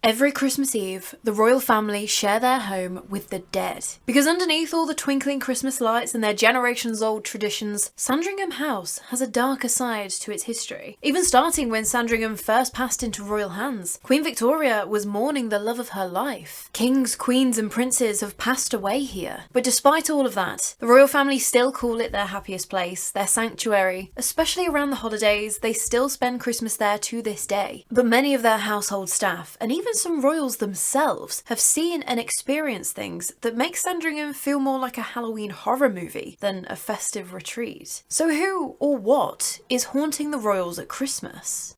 Every Christmas Eve, the royal family share their home with the dead. Because underneath all the twinkling Christmas lights and their generations-old traditions, Sandringham House has a darker side to its history. Even starting when Sandringham first passed into royal hands, Queen Victoria was mourning the love of her life. Kings, queens and princes have passed away here. But despite all of that, the royal family still call it their happiest place, their sanctuary. Especially around the holidays, they still spend Christmas there to this day. But many of their household staff, and even some royals themselves, have seen and experienced things that make Sandringham feel more like a Halloween horror movie than a festive retreat. So who or what is haunting the royals at Christmas?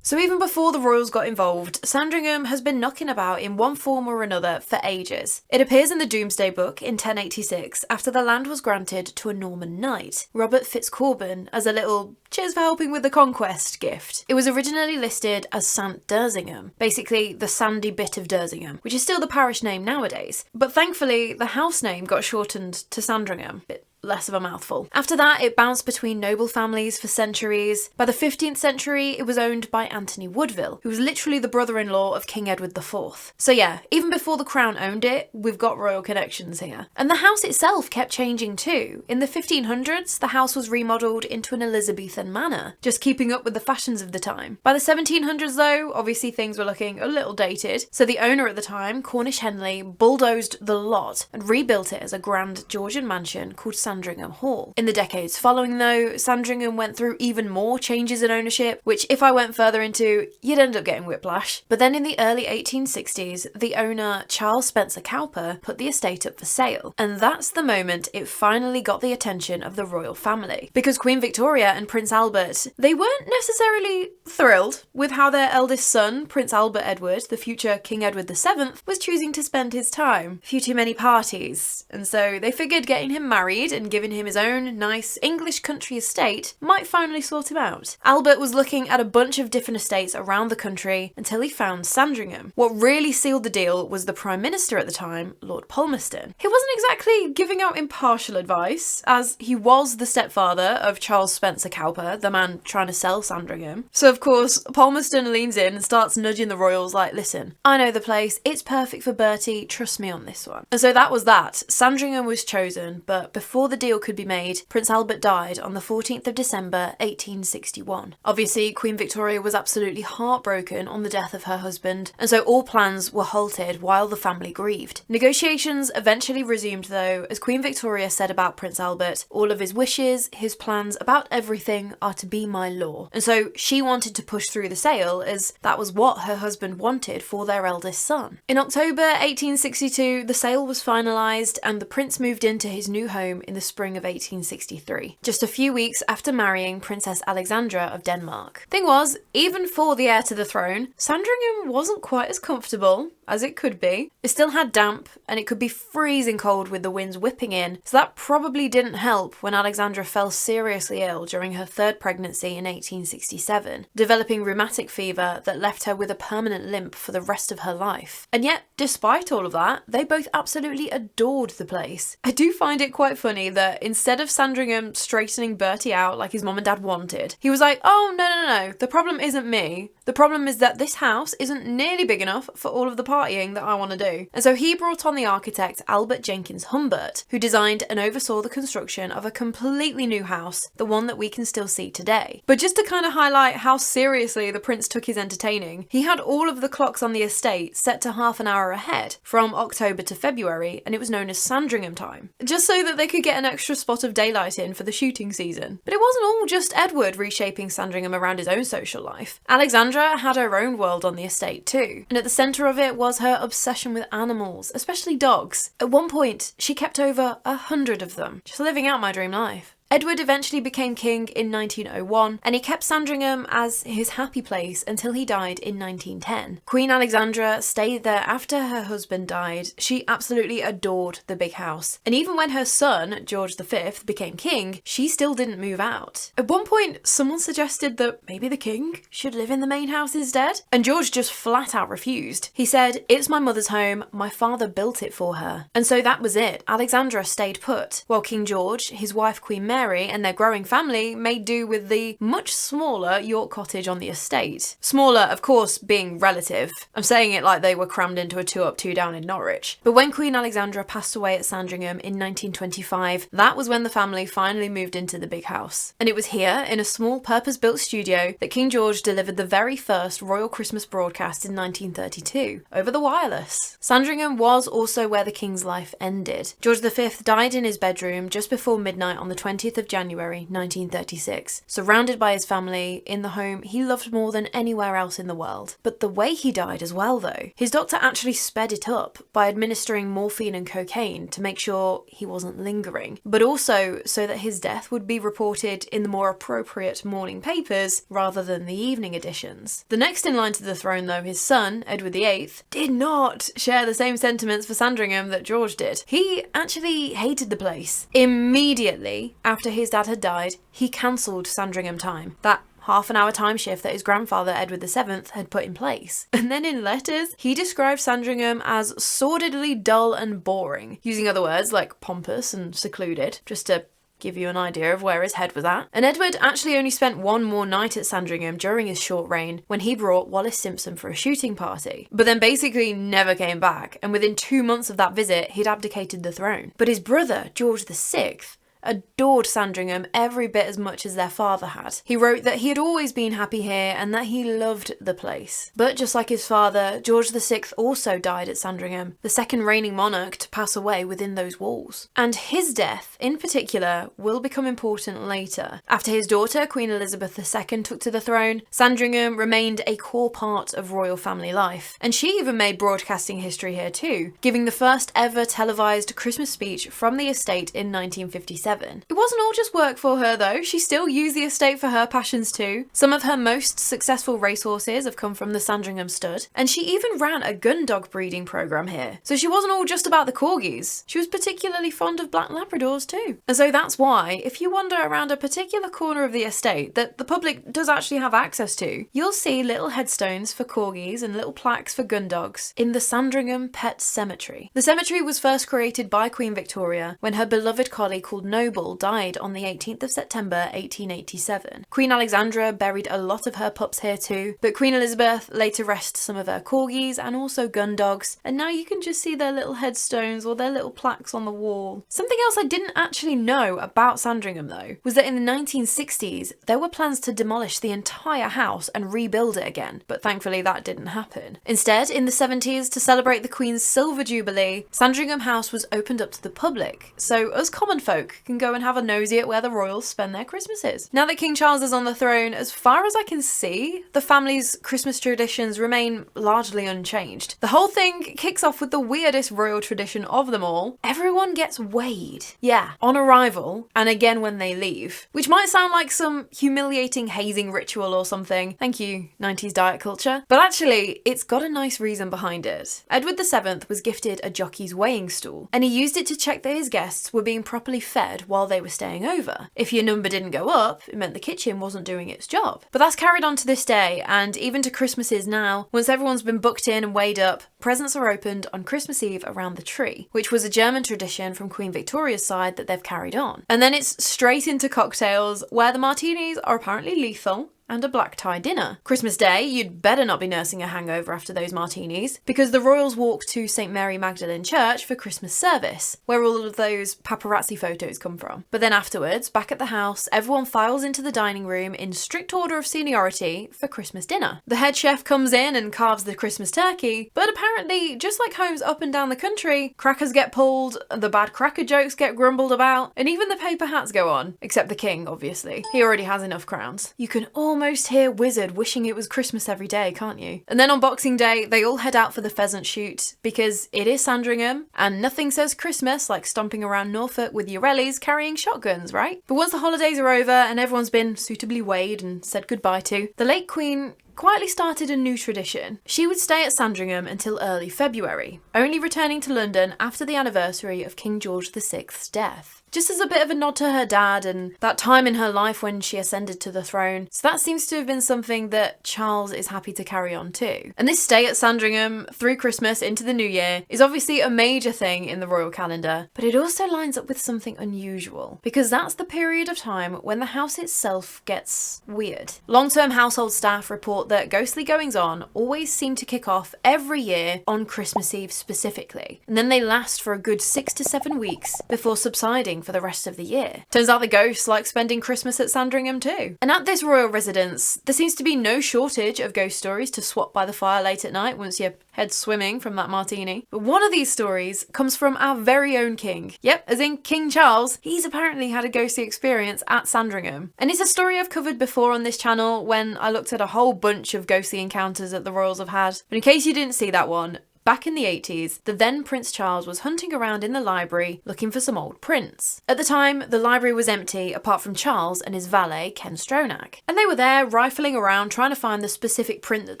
So even before the royals got involved, Sandringham has been knocking about in one form or another for ages. It appears in the Domesday Book in 1086 after the land was granted to a Norman knight, Robert Fitzcorban, as a little cheers for helping with the conquest gift. It was originally listed as Sant Dersingham, basically the sandy bit of Dersingham, which is still the parish name nowadays. But thankfully, the house name got shortened to Sandringham. Less of a mouthful. After that, it bounced between noble families for centuries. By the 15th century, it was owned by Antony Woodville, who was literally the brother-in-law of King Edward IV. So yeah, even before the crown owned it, we've got royal connections here. And the house itself kept changing too. In the 1500s, the house was remodelled into an Elizabethan manor, just keeping up with the fashions of the time. By the 1700s though, obviously things were looking a little dated, so the owner at the time, Cornish Henley, bulldozed the lot and rebuilt it as a grand Georgian mansion called Sandringham Hall. In the decades following though, Sandringham went through even more changes in ownership, which if I went further into, you'd end up getting whiplash. But then in the early 1860s, the owner, Charles Spencer Cowper, put the estate up for sale. And that's the moment it finally got the attention of the royal family. Because Queen Victoria and Prince Albert, they weren't necessarily thrilled with how their eldest son, Prince Albert Edward, the future King Edward VII, was choosing to spend his time. A few too many parties. And so they figured getting him married and giving him his own nice English country estate might finally sort him out. Albert was looking at a bunch of different estates around the country until he found Sandringham. What really sealed the deal was the Prime Minister at the time, Lord Palmerston. He wasn't exactly giving out impartial advice, as he was the stepfather of Charles Spencer Cowper, the man trying to sell Sandringham. So of course, Palmerston leans in and starts nudging the royals like, listen, I know the place, it's perfect for Bertie, trust me on this one. And so that was that. Sandringham was chosen, but before the deal could be made, Prince Albert died on the 14th of December 1861. Obviously, Queen Victoria was absolutely heartbroken on the death of her husband, and so all plans were halted while the family grieved. Negotiations eventually resumed though, as Queen Victoria said about Prince Albert, all of his wishes, his plans about everything are to be my law. And so she wanted to push through the sale, as that was what her husband wanted for their eldest son. In October 1862, the sale was finalised and the prince moved into his new home in the spring of 1863, just a few weeks after marrying Princess Alexandra of Denmark. Thing was, even for the heir to the throne, Sandringham wasn't quite as comfortable as it could be. It still had damp, and it could be freezing cold with the winds whipping in, so that probably didn't help when Alexandra fell seriously ill during her third pregnancy in 1867, developing rheumatic fever that left her with a permanent limp for the rest of her life. And yet, despite all of that, they both absolutely adored the place. I do find it quite funny that instead of Sandringham straightening Bertie out like his mum and dad wanted, he was like, oh, no, the problem isn't me. The problem is that this house isn't nearly big enough for all of the partying that I want to do. And so he brought on the architect Albert Jenkins Humbert, who designed and oversaw the construction of a completely new house, the one that we can still see today. But just to kind of highlight how seriously the prince took his entertaining, he had all of the clocks on the estate set to half an hour ahead, from October to February, and it was known as Sandringham time, just so that they could get an extra spot of daylight in for the shooting season. But it wasn't all just Edward reshaping Sandringham around his own social life. Alexandra had her own world on the estate too, and at the centre of it was her obsession with animals, especially dogs. At one point, she kept over 100 of them, just living out my dream life. Edward eventually became king in 1901, and he kept Sandringham as his happy place until he died in 1910. Queen Alexandra stayed there after her husband died. She absolutely adored the big house, and even when her son, George V, became king, she still didn't move out. At one point, someone suggested that maybe the king should live in the main house instead, and George just flat out refused. He said, "It's my mother's home, my father built it for her." And so that was it. Alexandra stayed put, while King George, his wife Queen Mary, and their growing family made do with the much smaller York cottage on the estate. Smaller, of course, being relative. I'm saying it like they were crammed into a 2-up, 2-down in Norwich. But when Queen Alexandra passed away at Sandringham in 1925, that was when the family finally moved into the big house. And it was here, in a small purpose-built studio, that King George delivered the very first royal Christmas broadcast in 1932, over the wireless. Sandringham was also where the king's life ended. George V died in his bedroom just before midnight on the 20th of January 1936, surrounded by his family in the home he loved more than anywhere else in the world. But the way he died as well though, his doctor actually sped it up by administering morphine and cocaine to make sure he wasn't lingering, but also so that his death would be reported in the more appropriate morning papers rather than the evening editions. The next in line to the throne though, his son, Edward VIII, did not share the same sentiments for Sandringham that George did. He actually hated the place. Immediately after his dad had died, he cancelled Sandringham time, that half-an-hour time shift that his grandfather Edward VII had put in place. And then in letters, he described Sandringham as sordidly dull and boring, using other words like pompous and secluded, just to give you an idea of where his head was at. And Edward actually only spent one more night at Sandringham during his short reign, when he brought Wallace Simpson for a shooting party, but then basically never came back, and within 2 months of that visit, he'd abdicated the throne. But his brother, George VI, adored Sandringham every bit as much as their father had. He wrote that he had always been happy here and that he loved the place. But just like his father, George VI also died at Sandringham, the second reigning monarch to pass away within those walls. And his death, in particular, will become important later. After his daughter, Queen Elizabeth II, took to the throne, Sandringham remained a core part of royal family life. And she even made broadcasting history here too, giving the first ever televised Christmas speech from the estate in 1957. It wasn't all just work for her though, she still used the estate for her passions too. Some of her most successful racehorses have come from the Sandringham stud, and she even ran a gun dog breeding programme here. So she wasn't all just about the corgis, she was particularly fond of black Labradors too. And so that's why, if you wander around a particular corner of the estate that the public does actually have access to, you'll see little headstones for corgis and little plaques for gun dogs in the Sandringham Pet Cemetery. The cemetery was first created by Queen Victoria when her beloved collie called Noble died on the 18th of September 1887. Queen Alexandra buried a lot of her pups here too, but Queen Elizabeth later rested some of her corgis and also gun dogs, and now you can just see their little headstones or their little plaques on the wall. Something else I didn't actually know about Sandringham though was that in the 1960s there were plans to demolish the entire house and rebuild it again, but thankfully that didn't happen. Instead, in the 70s, to celebrate the Queen's Silver Jubilee, Sandringham House was opened up to the public, so us common folk can go and have a nosy at where the royals spend their Christmases. Now that King Charles is on the throne, as far as I can see, the family's Christmas traditions remain largely unchanged. The whole thing kicks off with the weirdest royal tradition of them all. Everyone gets weighed. Yeah, on arrival, and again when they leave. Which might sound like some humiliating hazing ritual or something. Thank you, 90s diet culture. But actually, it's got a nice reason behind it. Edward VII was gifted a jockey's weighing stool, and he used it to check that his guests were being properly fed while they were staying over. If your number didn't go up, it meant the kitchen wasn't doing its job. But that's carried on to this day, and even to Christmases now, once everyone's been booked in and weighed up, presents are opened on Christmas Eve around the tree, which was a German tradition from Queen Victoria's side that they've carried on. And then it's straight into cocktails, where the martinis are apparently lethal, and a black tie dinner. Christmas Day, you'd better not be nursing a hangover after those martinis, because the royals walk to St Mary Magdalene Church for Christmas service, where all of those paparazzi photos come from. But then afterwards, back at the house, everyone files into the dining room in strict order of seniority for Christmas dinner. The head chef comes in and carves the Christmas turkey, but apparently, just like homes up and down the country, crackers get pulled, the bad cracker jokes get grumbled about, and even the paper hats go on, except the king, obviously. He already has enough crowns. You can almost almost hear Wizard wishing it was Christmas every day, can't you? And then on Boxing Day, they all head out for the pheasant shoot because it is Sandringham and nothing says Christmas like stomping around Norfolk with your Rellies carrying shotguns, right? But once the holidays are over and everyone's been suitably weighed and said goodbye to, the late Queen quietly started a new tradition. She would stay at Sandringham until early February, only returning to London after the anniversary of King George VI's death. Just as a bit of a nod to her dad and that time in her life when she ascended to the throne. So that seems to have been something that Charles is happy to carry on too. And this stay at Sandringham through Christmas into the new year is obviously a major thing in the royal calendar, but it also lines up with something unusual because that's the period of time when the house itself gets weird. Long-term household staff report that ghostly goings-on always seem to kick off every year on Christmas Eve specifically, and then they last for a good 6 to 7 weeks before subsiding for the rest of the year. Turns out the ghosts like spending Christmas at Sandringham too. And at this royal residence, there seems to be no shortage of ghost stories to swap by the fire late at night once your head's swimming from that martini. But one of these stories comes from our very own king. Yep, as in King Charles. He's apparently had a ghostly experience at Sandringham. And it's a story I've covered before on this channel when I looked at a whole bunch of ghostly encounters that the royals have had. But in case you didn't see that one, back in the 80s, the then Prince Charles was hunting around in the library looking for some old prints. At the time, the library was empty apart from Charles and his valet, Ken Stronach. And they were there rifling around trying to find the specific print that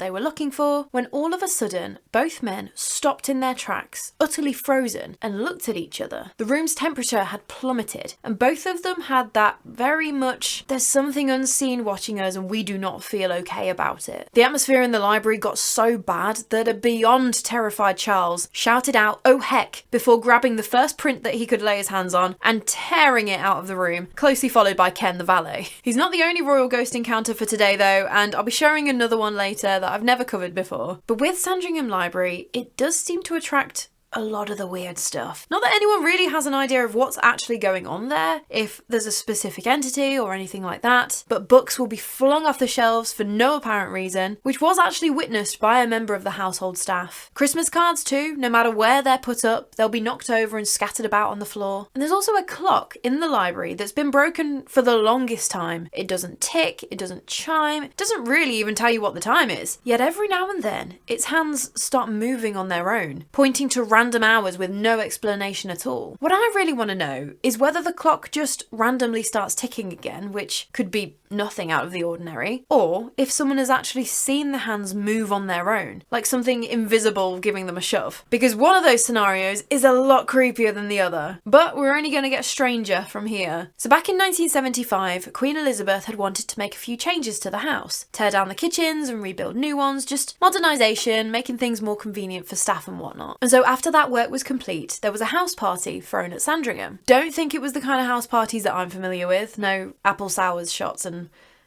they were looking for when all of a sudden, both men stopped in their tracks, utterly frozen, and looked at each other. The room's temperature had plummeted, and both of them had that very much, there's something unseen watching us and we do not feel okay about it. The atmosphere in the library got so bad that a beyond terrifying Charles shouted out, "Oh heck," before grabbing the first print that he could lay his hands on and tearing it out of the room, closely followed by Ken the valet. He's not the only royal ghost encounter for today though, and I'll be sharing another one later that I've never covered before. But with Sandringham Library, it does seem to attract a lot of the weird stuff. Not that anyone really has an idea of what's actually going on there, if there's a specific entity or anything like that, but books will be flung off the shelves for no apparent reason, which was actually witnessed by a member of the household staff. Christmas cards too, no matter where they're put up, they'll be knocked over and scattered about on the floor. And there's also a clock in the library that's been broken for the longest time. It doesn't tick, it doesn't chime, it doesn't really even tell you what the time is. Yet every now and then, its hands start moving on their own, pointing to random hours with no explanation at all. What I really want to know is whether the clock just randomly starts ticking again, which could be nothing out of the ordinary, or if someone has actually seen the hands move on their own, like something invisible giving them a shove. Because one of those scenarios is a lot creepier than the other. But we're only going to get stranger from here. So back in 1975, Queen Elizabeth had wanted to make a few changes to the house. Tear down the kitchens and rebuild new ones, just modernisation, making things more convenient for staff and whatnot. And so after that work was complete, there was a house party thrown at Sandringham. Don't think it was the kind of house parties that I'm familiar with. No apple sours shots and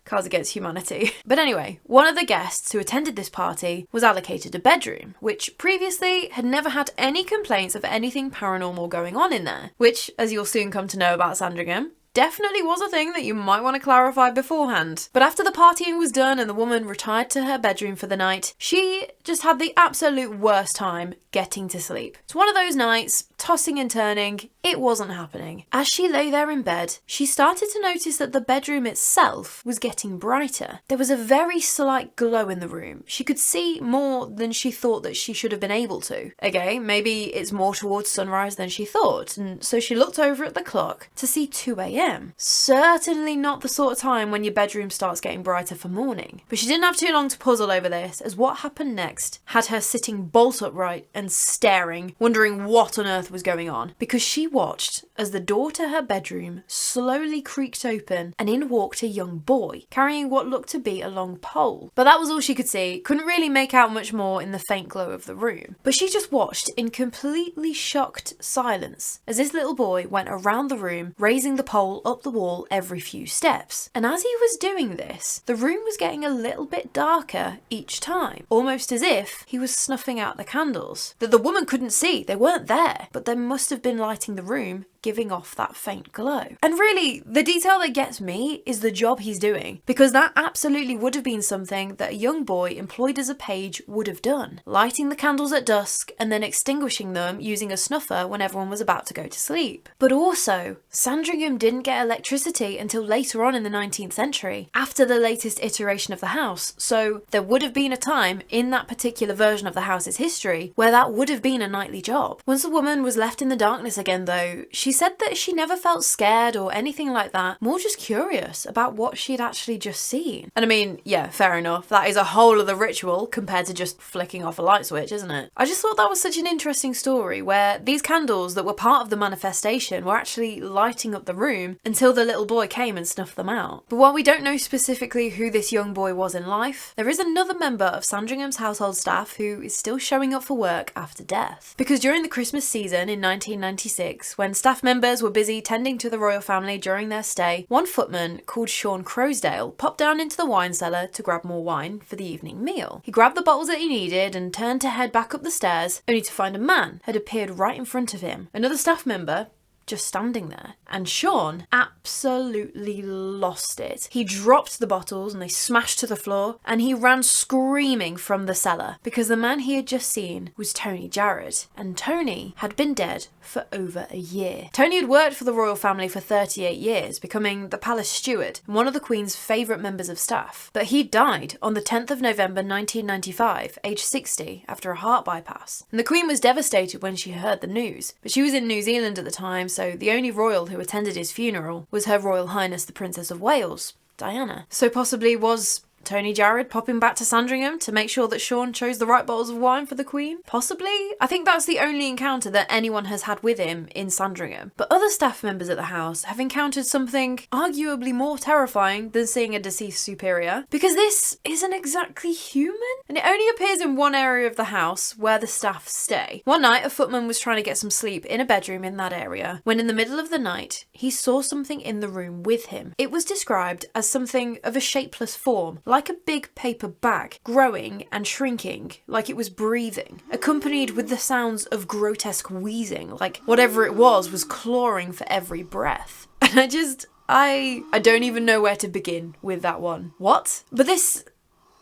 Cards Against Humanity. But anyway, one of the guests who attended this party was allocated a bedroom, which previously had never had any complaints of anything paranormal going on in there, which, as you'll soon come to know about Sandringham, definitely was a thing that you might want to clarify beforehand. But after the partying was done and the woman retired to her bedroom for the night, she just had the absolute worst time getting to sleep. It's one of those nights, tossing and turning, it wasn't happening. As she lay there in bed, she started to notice that the bedroom itself was getting brighter. There was a very slight glow in the room. She could see more than she thought that she should have been able to. Okay, maybe it's more towards sunrise than she thought, and so she looked over at the clock to see 2 a.m. Certainly not the sort of time when your bedroom starts getting brighter for morning. But she didn't have too long to puzzle over this, as what happened next had her sitting bolt upright and staring, wondering what on earth was going on, because she watched as the door to her bedroom slowly creaked open and in walked a young boy, carrying what looked to be a long pole. But that was all she could see, couldn't really make out much more in the faint glow of the room. But she just watched in completely shocked silence as this little boy went around the room, raising the pole up the wall every few steps. And as he was doing this, the room was getting a little bit darker each time, almost as if he was snuffing out the candles that the woman couldn't see. They weren't there, but they must have been lighting the room giving off that faint glow. And really, the detail that gets me is the job he's doing, because that absolutely would have been something that a young boy employed as a page would have done. Lighting the candles at dusk and then extinguishing them using a snuffer when everyone was about to go to sleep. But also, Sandringham didn't get electricity until later on in the 19th century, after the latest iteration of the house, so there would have been a time in that particular version of the house's history where that would have been a nightly job. Once the woman was left in the darkness again though, she said that she never felt scared or anything like that, more just curious about what she'd actually just seen. And I mean, yeah, fair enough, that is a whole other ritual compared to just flicking off a light switch, isn't it? I just thought that was such an interesting story where these candles that were part of the manifestation were actually lighting up the room until the little boy came and snuffed them out. But while we don't know specifically who this young boy was in life, there is another member of Sandringham's household staff who is still showing up for work after death. Because during the Christmas season in 1996, when staff members were busy tending to the royal family during their stay, one footman called Sean Croasdale popped down into the wine cellar to grab more wine for the evening meal. He grabbed the bottles that he needed and turned to head back up the stairs, only to find a man had appeared right in front of him. Another staff member just standing there. And Sean absolutely lost it. He dropped the bottles and they smashed to the floor, and he ran screaming from the cellar because the man he had just seen was Tony Jarrett, and Tony had been dead for over a year. Tony had worked for the royal family for 38 years, becoming the palace steward and one of the Queen's favourite members of staff. But he died on the 10th of November 1995, aged 60, after a heart bypass. And the Queen was devastated when she heard the news, but she was in New Zealand at the time, so the only royal who attended his funeral was Her Royal Highness the Princess of Wales, Diana. So possibly was Tony Jarrett popping back to Sandringham to make sure that Sean chose the right bottles of wine for the Queen? Possibly? I think that's the only encounter that anyone has had with him in Sandringham. But other staff members at the house have encountered something arguably more terrifying than seeing a deceased superior, because this isn't exactly human, and it only appears in one area of the house where the staff stay. One night, a footman was trying to get some sleep in a bedroom in that area when in the middle of the night, he saw something in the room with him. It was described as something of a shapeless form, like a big paper bag, growing and shrinking like it was breathing, accompanied with the sounds of grotesque wheezing, like whatever it was clawing for every breath. And I don't even know where to begin with that one. What? But this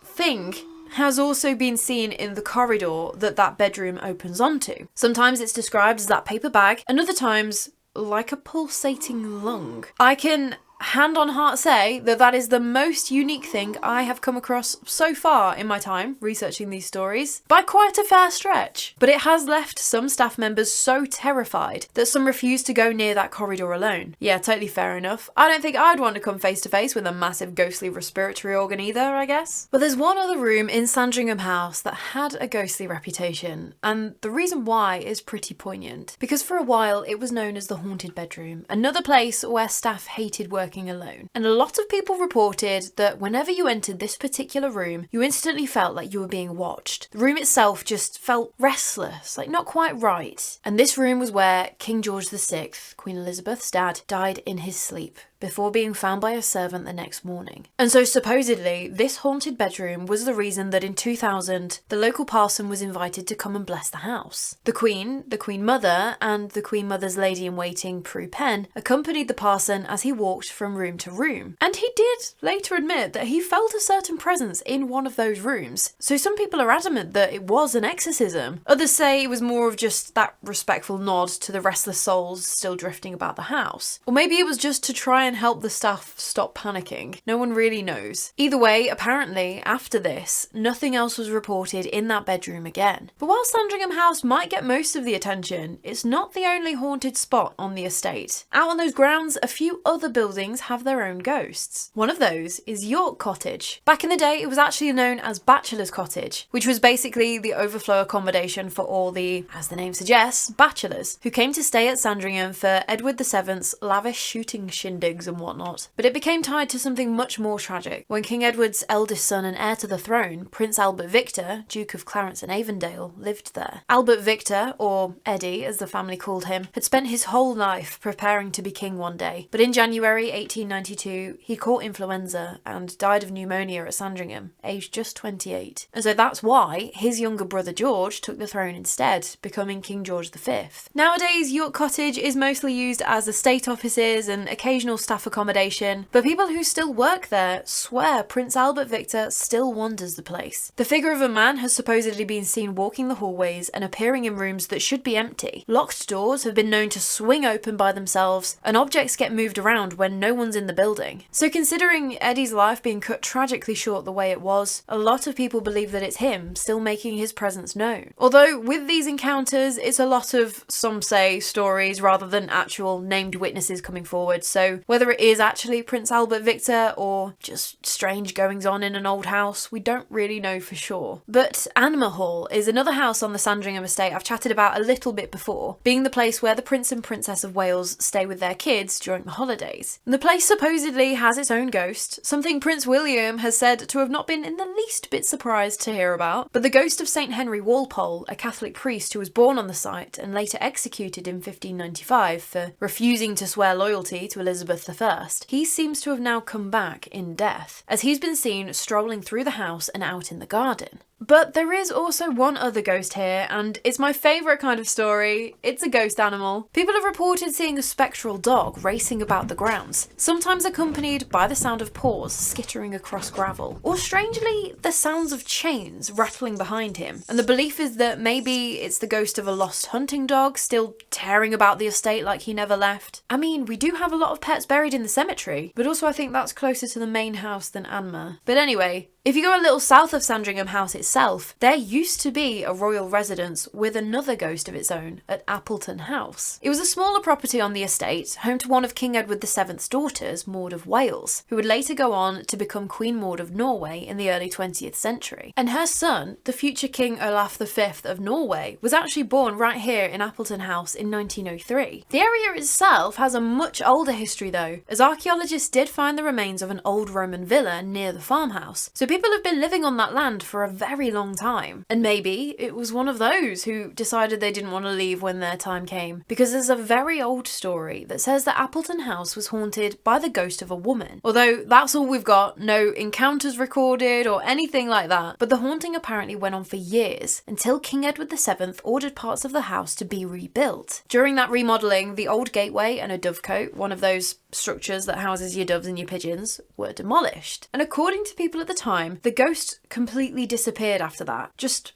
thing has also been seen in the corridor that bedroom opens onto. Sometimes it's described as that paper bag, and other times like a pulsating lung. I can hand on heart say that is the most unique thing I have come across so far in my time researching these stories, by quite a fair stretch. But it has left some staff members so terrified that some refuse to go near that corridor alone. Yeah, totally fair enough. I don't think I'd want to come face to face with a massive ghostly respiratory organ either, I guess. But there's one other room in Sandringham House that had a ghostly reputation, and the reason why is pretty poignant. Because for a while it was known as the haunted bedroom, another place where staff hated working alone. And a lot of people reported that whenever you entered this particular room, you instantly felt like you were being watched. The room itself just felt restless, like not quite right. And this room was where King George VI, Queen Elizabeth's dad, died in his sleep, before being found by a servant the next morning. And so supposedly, this haunted bedroom was the reason that in 2000, the local parson was invited to come and bless the house. The Queen Mother, and the Queen Mother's lady-in-waiting, Prue Penn, accompanied the parson as he walked from room to room. And he did later admit that he felt a certain presence in one of those rooms. So some people are adamant that it was an exorcism. Others say it was more of just that respectful nod to the restless souls still drifting about the house. Or maybe it was just to try and help the staff stop panicking. No one really knows. Either way, apparently, after this, nothing else was reported in that bedroom again. But while Sandringham House might get most of the attention, it's not the only haunted spot on the estate. Out on those grounds, a few other buildings have their own ghosts. One of those is York Cottage. Back in the day, it was actually known as Bachelor's Cottage, which was basically the overflow accommodation for all the, as the name suggests, bachelors, who came to stay at Sandringham for Edward VII's lavish shooting shindig pigs and whatnot. But it became tied to something much more tragic when King Edward's eldest son and heir to the throne, Prince Albert Victor, Duke of Clarence and Avondale, lived there. Albert Victor, or Eddie as the family called him, had spent his whole life preparing to be king one day, but in January 1892 he caught influenza and died of pneumonia at Sandringham, aged just 28. And so that's why his younger brother George took the throne instead, becoming King George V. Nowadays, York Cottage is mostly used as estate offices and occasional staff accommodation, but people who still work there swear Prince Albert Victor still wanders the place. The figure of a man has supposedly been seen walking the hallways and appearing in rooms that should be empty. Locked doors have been known to swing open by themselves, and objects get moved around when no one's in the building. So considering Eddie's life being cut tragically short the way it was, a lot of people believe that it's him still making his presence known. Although with these encounters, it's a lot of, some say, stories rather than actual named witnesses coming forward, so whether it is actually Prince Albert Victor or just strange goings on in an old house, we don't really know for sure. But Anmer Hall is another house on the Sandringham estate I've chatted about a little bit before, being the place where the Prince and Princess of Wales stay with their kids during the holidays. And the place supposedly has its own ghost, something Prince William has said to have not been in the least bit surprised to hear about, but the ghost of St Henry Walpole, a Catholic priest who was born on the site and later executed in 1595 for refusing to swear loyalty to Elizabeth I, he seems to have now come back in death, as he's been seen strolling through the house and out in the garden. But there is also one other ghost here, and it's my favourite kind of story. It's a ghost animal. People have reported seeing a spectral dog racing about the grounds, sometimes accompanied by the sound of paws skittering across gravel, or strangely, the sounds of chains rattling behind him. And the belief is that maybe it's the ghost of a lost hunting dog still tearing about the estate like he never left. I mean, we do have a lot of pets buried in the cemetery, but also I think that's closer to the main house than Anmer. But anyway, if you go a little south of Sandringham House itself, there used to be a royal residence with another ghost of its own at Appleton House. It was a smaller property on the estate, home to one of King Edward VII's daughters, Maud of Wales, who would later go on to become Queen Maud of Norway in the early 20th century. And her son, the future King Olaf V of Norway, was actually born right here in Appleton House in 1903. The area itself has a much older history though, as archaeologists did find the remains of an old Roman villa near the farmhouse, so people have been living on that land for a very long time. And maybe it was one of those who decided they didn't want to leave when their time came, because there's a very old story that says that Appleton House was haunted by the ghost of a woman. Although that's all we've got, no encounters recorded or anything like that, but the haunting apparently went on for years until King Edward VII ordered parts of the house to be rebuilt. During that remodelling, the old gateway and a dovecote, one of those structures that houses your doves and your pigeons, were demolished. And according to people at the time, the ghost completely disappeared after that. Just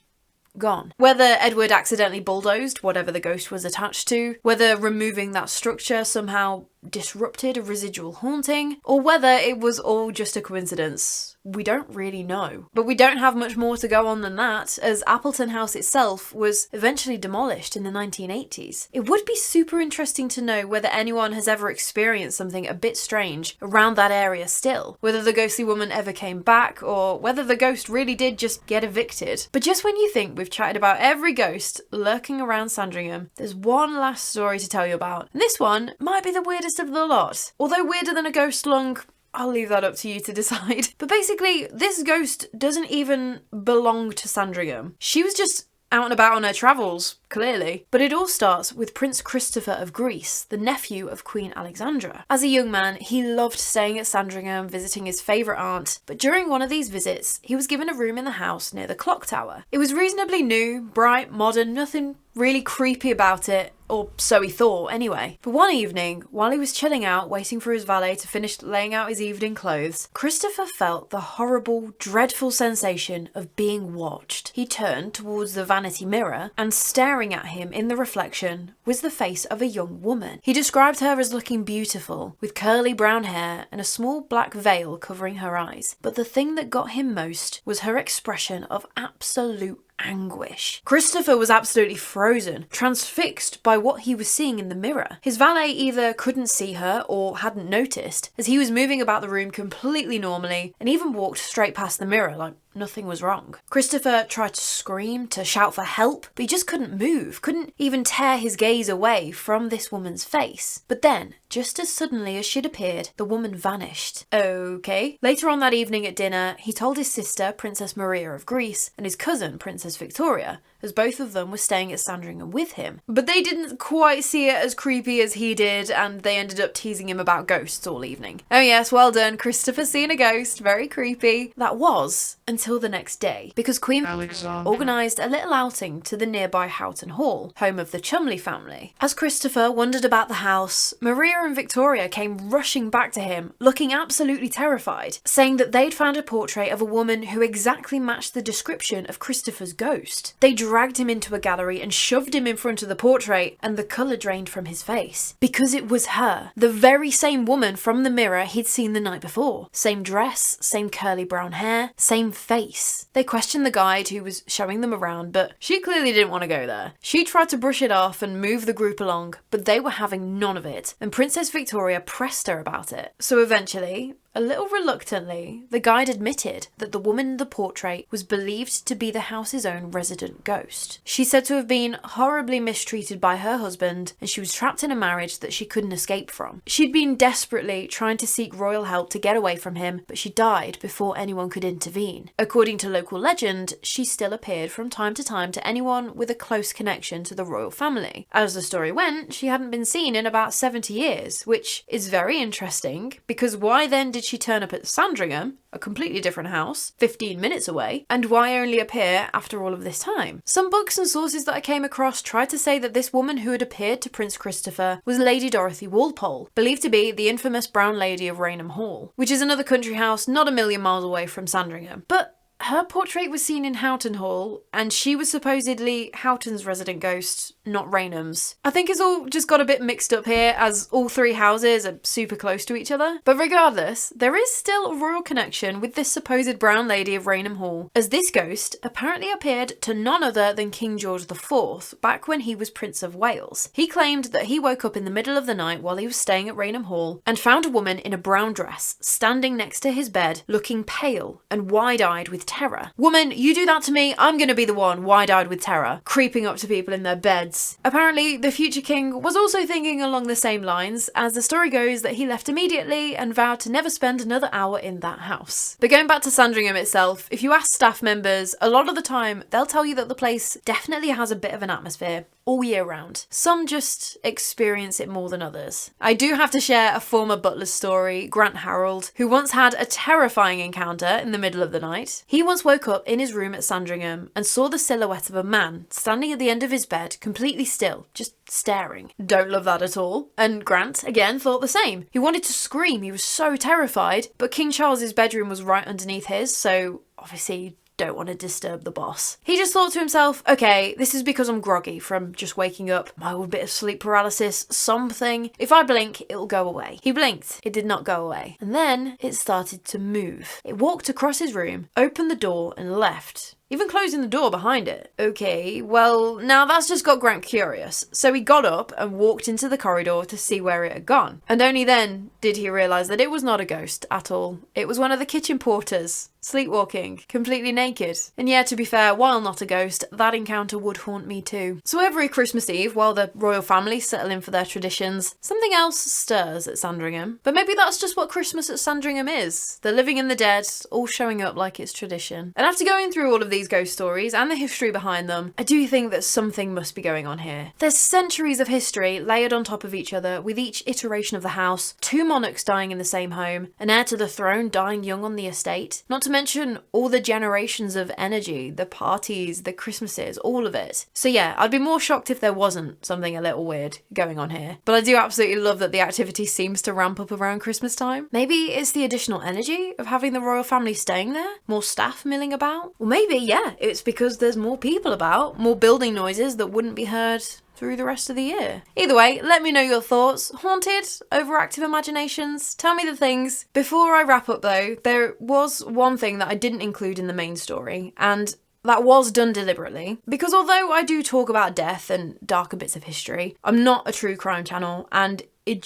gone. Whether Edward accidentally bulldozed whatever the ghost was attached to, whether removing that structure somehow disrupted a residual haunting, or whether it was all just a coincidence, we don't really know. But we don't have much more to go on than that, as Appleton House itself was eventually demolished in the 1980s. It would be super interesting to know whether anyone has ever experienced something a bit strange around that area still, whether the ghostly woman ever came back, or whether the ghost really did just get evicted. But just when you think we've chatted about every ghost lurking around Sandringham, there's one last story to tell you about. And this one might be the weirdest of the lot. Although weirder than a ghost lung, I'll leave that up to you to decide. But basically, this ghost doesn't even belong to Sandringham. She was just out and about on her travels, clearly. But it all starts with Prince Christopher of Greece, the nephew of Queen Alexandra. As a young man, he loved staying at Sandringham, visiting his favourite aunt, but during one of these visits, he was given a room in the house near the clock tower. It was reasonably new, bright, modern, nothing really creepy about it, or so he thought anyway. But one evening, while he was chilling out, waiting for his valet to finish laying out his evening clothes, Christopher felt the horrible, dreadful sensation of being watched. He turned towards the vanity mirror, and staring at him in the reflection was the face of a young woman. He described her as looking beautiful, with curly brown hair and a small black veil covering her eyes. But the thing that got him most was her expression of absolute anguish. Christopher was absolutely frozen, transfixed by what he was seeing in the mirror. His valet either couldn't see her or hadn't noticed, as he was moving about the room completely normally and even walked straight past the mirror like nothing was wrong. Christopher tried to scream, to shout for help, but he just couldn't move, couldn't even tear his gaze away from this woman's face. But then, just as suddenly as she'd appeared, the woman vanished. Okay. Later on that evening at dinner, he told his sister, Princess Maria of Greece, and his cousin, Princess Victoria, as both of them were staying at Sandringham with him. But they didn't quite see it as creepy as he did, and they ended up teasing him about ghosts all evening. Oh yes, well done, Christopher seeing a ghost, very creepy. That was until the next day, because Queen organised a little outing to the nearby Houghton Hall, home of the Cholmondeley family. As Christopher wondered about the house, Maria and Victoria came rushing back to him, looking absolutely terrified, saying that they'd found a portrait of a woman who exactly matched the description of Christopher's ghost. They dragged him into a gallery and shoved him in front of the portrait, and the colour drained from his face. Because it was her, the very same woman from the mirror he'd seen the night before. Same dress, same curly brown hair, same face. They questioned the guide who was showing them around, but she clearly didn't want to go there. She tried to brush it off and move the group along, but they were having none of it, and Princess Victoria pressed her about it. So eventually, a little reluctantly, the guide admitted that the woman in the portrait was believed to be the house's own resident ghost. She's said to have been horribly mistreated by her husband, and she was trapped in a marriage that she couldn't escape from. She'd been desperately trying to seek royal help to get away from him, but she died before anyone could intervene. According to local legend, she still appeared from time to anyone with a close connection to the royal family. As the story went, she hadn't been seen in about 70 years, which is very interesting, because why then did she turn up at Sandringham, a completely different house, 15 minutes away, and why only appear after all of this time? Some books and sources that I came across tried to say that this woman who had appeared to Prince Christopher was Lady Dorothy Walpole, believed to be the infamous Brown Lady of Rainham Hall, which is another country house not a million miles away from Sandringham. But her portrait was seen in Houghton Hall, and she was supposedly Houghton's resident ghost, not Rainham's. I think it's all just got a bit mixed up here, as all three houses are super close to each other. But regardless, there is still a royal connection with this supposed Brown Lady of Rainham Hall, as this ghost apparently appeared to none other than King George IV back when he was Prince of Wales. He claimed that he woke up in the middle of the night while he was staying at Rainham Hall and found a woman in a brown dress standing next to his bed, looking pale and wide-eyed with terror. Woman, you do that to me, I'm gonna be the one wide-eyed with terror, creeping up to people in their beds. Apparently, the future king was also thinking along the same lines, as the story goes that he left immediately and vowed to never spend another hour in that house. But going back to Sandringham itself, if you ask staff members, a lot of the time they'll tell you that the place definitely has a bit of an atmosphere all year round. Some just experience it more than others. I do have to share a former butler's story, Grant Harold, who once had a terrifying encounter in the middle of the night. He once woke up in his room at Sandringham and saw the silhouette of a man standing at the end of his bed, completely still, just staring. Don't love that at all. And Grant, again, thought the same. He wanted to scream, he was so terrified, but King Charles's bedroom was right underneath his, so obviously don't want to disturb the boss. He just thought to himself, okay, this is because I'm groggy from just waking up, my old bit of sleep paralysis, something. If I blink, it'll go away. He blinked, it did not go away. And then it started to move. It walked across his room, opened the door and left, even closing the door behind it. Okay, well, now that's just got Grant curious. So he got up and walked into the corridor to see where it had gone. And only then did he realise that it was not a ghost at all. It was one of the kitchen porters, sleepwalking, completely naked. And yeah, to be fair, while not a ghost, that encounter would haunt me too. So every Christmas Eve, while the royal family settle in for their traditions, something else stirs at Sandringham. But maybe that's just what Christmas at Sandringham is. The living and the dead, all showing up like it's tradition. And after going through all of these ghost stories and the history behind them, I do think that something must be going on here. There's centuries of history layered on top of each other, with each iteration of the house, 2 monarchs dying in the same home, an heir to the throne dying young on the estate, not to mention all the generations of energy, the parties, the Christmases, all of it. So yeah, I'd be more shocked if there wasn't something a little weird going on here. But I do absolutely love that the activity seems to ramp up around Christmas time. Maybe it's the additional energy of having the royal family staying there, more staff milling about, or maybe, yeah, it's because there's more people about, more building noises that wouldn't be heard through the rest of the year. Either way, let me know your thoughts. Haunted? Overactive imaginations? Tell me the things. Before I wrap up though, there was one thing that I didn't include in the main story, and that was done deliberately, because although I do talk about death and darker bits of history, I'm not a true crime channel, and it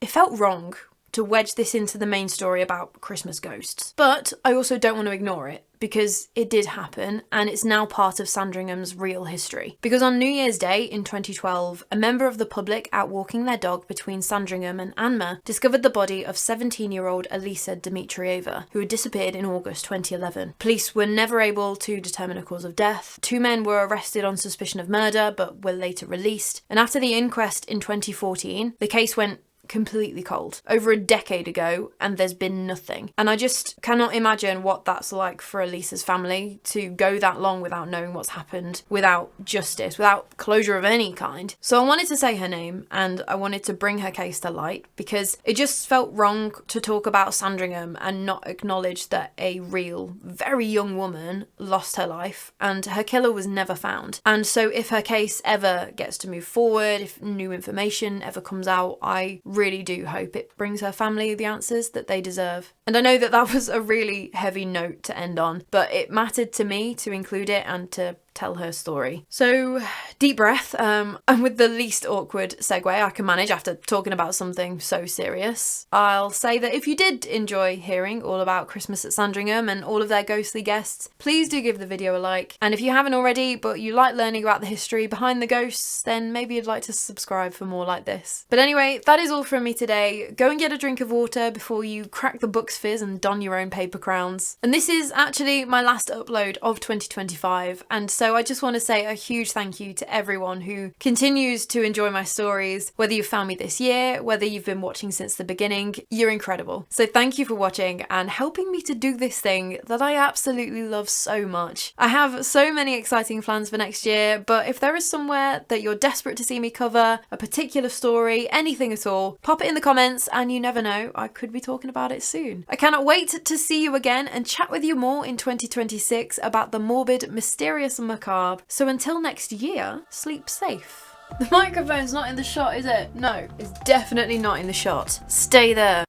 felt wrong to wedge this into the main story about Christmas ghosts. But I also don't want to ignore it, because it did happen and it's now part of Sandringham's real history. Because on New Year's Day in 2012, a member of the public out walking their dog between Sandringham and Anmer discovered the body of 17-year-old Elisa Dmitrieva, who had disappeared in August 2011. Police were never able to determine a cause of death. 2 men were arrested on suspicion of murder but were later released. And after the inquest in 2014, the case went completely cold. Over a decade ago, and there's been nothing. And I just cannot imagine what that's like for Elisa's family to go that long without knowing what's happened, without justice, without closure of any kind. So I wanted to say her name and I wanted to bring her case to light because it just felt wrong to talk about Sandringham and not acknowledge that a real, very young woman lost her life and her killer was never found. And so if her case ever gets to move forward, if new information ever comes out, I really do hope it brings her family the answers that they deserve. And I know that that was a really heavy note to end on, but it mattered to me to include it and to tell her story. So deep breath, and with the least awkward segue I can manage after talking about something so serious, I'll say that if you did enjoy hearing all about Christmas at Sandringham and all of their ghostly guests, please do give the video a like. And if you haven't already, but you like learning about the history behind the ghosts, then maybe you'd like to subscribe for more like this. But anyway, that is all from me today. Go and get a drink of water before you crack the book's fizz and don your own paper crowns. And this is actually my last upload of 2025, and so I just want to say a huge thank you to everyone who continues to enjoy my stories, whether you found me this year, whether you've been watching since the beginning. You're incredible. So thank you for watching and helping me to do this thing that I absolutely love so much. I have so many exciting plans for next year, but if there is somewhere that you're desperate to see me cover, a particular story, anything at all, pop it in the comments and you never know, I could be talking about it soon. I cannot wait to see you again and chat with you more in 2026 about the morbid, mysterious and macabre. So until next year, sleep safe. The microphone's not in the shot, is it? No, it's definitely not in the shot. Stay there.